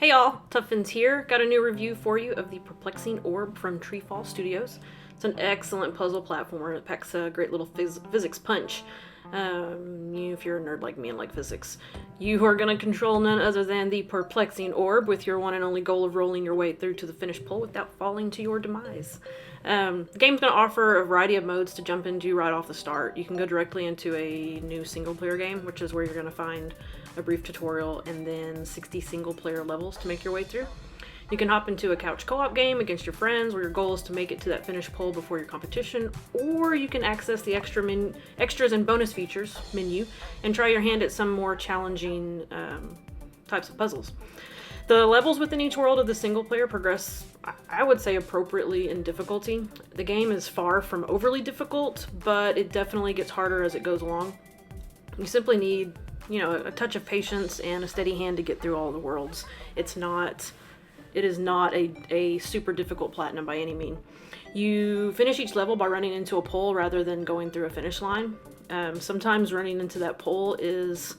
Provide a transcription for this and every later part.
Hey y'all, Tuffins here. Got a new review for you of the Perplexing Orb from Treefall Studios. It's an excellent puzzle platformer. It packs a great little physics punch. If you're a nerd like me and like physics, you are going to control none other than the Perplexing Orb with your one and only goal of rolling your way through to the finished pull without falling to your demise. The game's going to offer a variety of modes to jump into right off the start. You can go directly into a new single-player game, which is where you're going to find a brief tutorial and then 60 single-player levels to make your way through. You can hop into a couch co-op game against your friends where your goal is to make it to that finished pull before your competition, or you can access the extras and bonus features menu and try your hand at some more challenging types of puzzles. The levels within each world of the single player progress, I would say, appropriately in difficulty. The game is far from overly difficult, but it definitely gets harder as it goes along. You simply need, a touch of patience and a steady hand to get through all the worlds. It is not a super difficult platinum by any mean. You finish each level by running into a pole rather than going through a finish line. Sometimes running into that pole is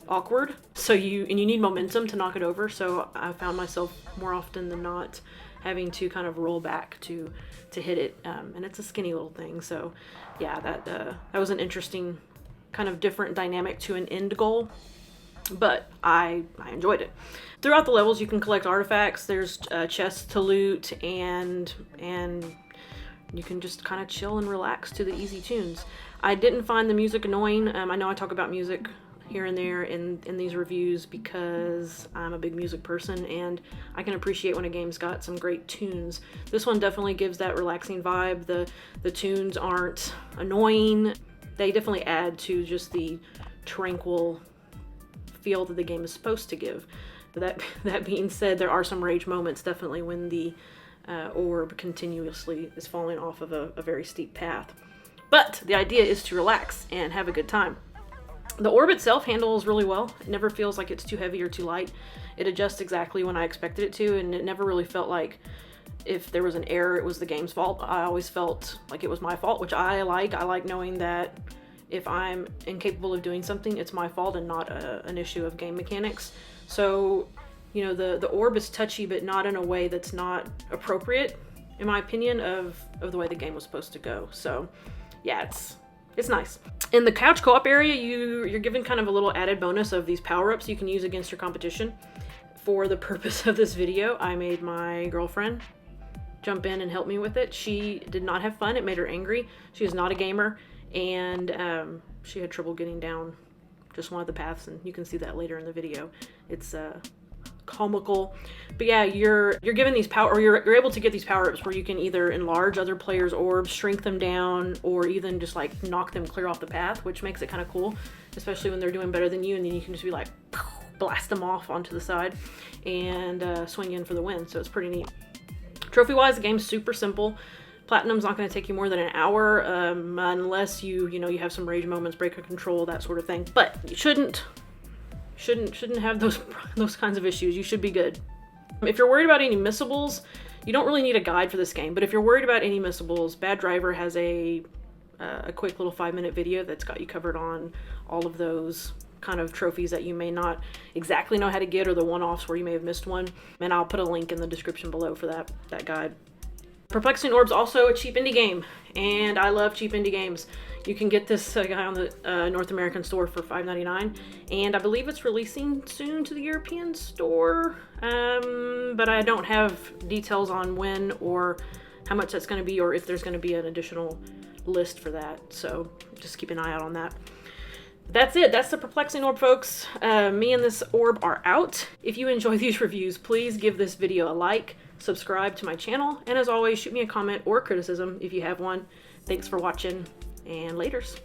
awkward, so you need momentum to knock it over, so I found myself more often than not having to kind of roll back to hit it, and it's a skinny little thing, so yeah, that was an interesting kind of different dynamic to an end goal, but I enjoyed it. Throughout the levels you can collect artifacts, there's chests to loot, and you can just kind of chill and relax to the easy tunes. I didn't find the music annoying. I know I talk about music here and there in these reviews because I'm a big music person and I can appreciate when a game's got some great tunes. This one definitely gives that relaxing vibe. The tunes aren't annoying. They definitely add to just the tranquil feel that the game is supposed to give. But that being said, there are some rage moments definitely when the orb continuously is falling off of a very steep path. But the idea is to relax and have a good time. The orb itself handles really well. It never feels like it's too heavy or too light. It adjusts exactly when I expected it to, and it never really felt like if there was an error, it was the game's fault. I always felt like it was my fault, which I like. I like knowing that if I'm incapable of doing something, it's my fault and not an issue of game mechanics. So, the orb is touchy, but not in a way that's not appropriate, in my opinion, of the way the game was supposed to go. So, yeah, it's nice. In the couch co-op area, you're given kind of a little added bonus of these power-ups you can use against your competition. For the purpose of this video, I made my girlfriend jump in and help me with it. She did not have fun. It made her angry. She is not a gamer, and she had trouble getting down just one of the paths, and you can see that later in the video. It's comical, but yeah, you're given these you're able to get these power-ups where you can either enlarge other players' orbs, shrink them down, or even just like knock them clear off the path, which makes it kind of cool, especially when they're doing better than you, and then you can just be like blast them off onto the side and swing in for the win. So it's pretty neat. Trophy-wise, the game's super simple. Platinum's not going to take you more than an hour, unless you have some rage moments, break of control, that sort of thing. But you shouldn't have those kinds of issues. You should be good. If you're worried about any missables, you don't really need a guide for this game. But if you're worried about any missables, Bad Driver has a quick little 5-minute video that's got you covered on all of those kind of trophies that you may not exactly know how to get, or the one-offs where you may have missed one. And I'll put a link in the description below for that guide. Perplexing Orb's also a cheap indie game, and I love cheap indie games. You can get this guy on the North American store for $5.99, and I believe it's releasing soon to the European store, but I don't have details on when or how much that's going to be, or if there's going to be an additional list for that, so just keep an eye out on that. That's it. That's the Perplexing Orb, folks. Me and this orb are out. If you enjoy these reviews, please give this video a like, subscribe to my channel, and as always, shoot me a comment or criticism if you have one. Thanks for watching, and laters.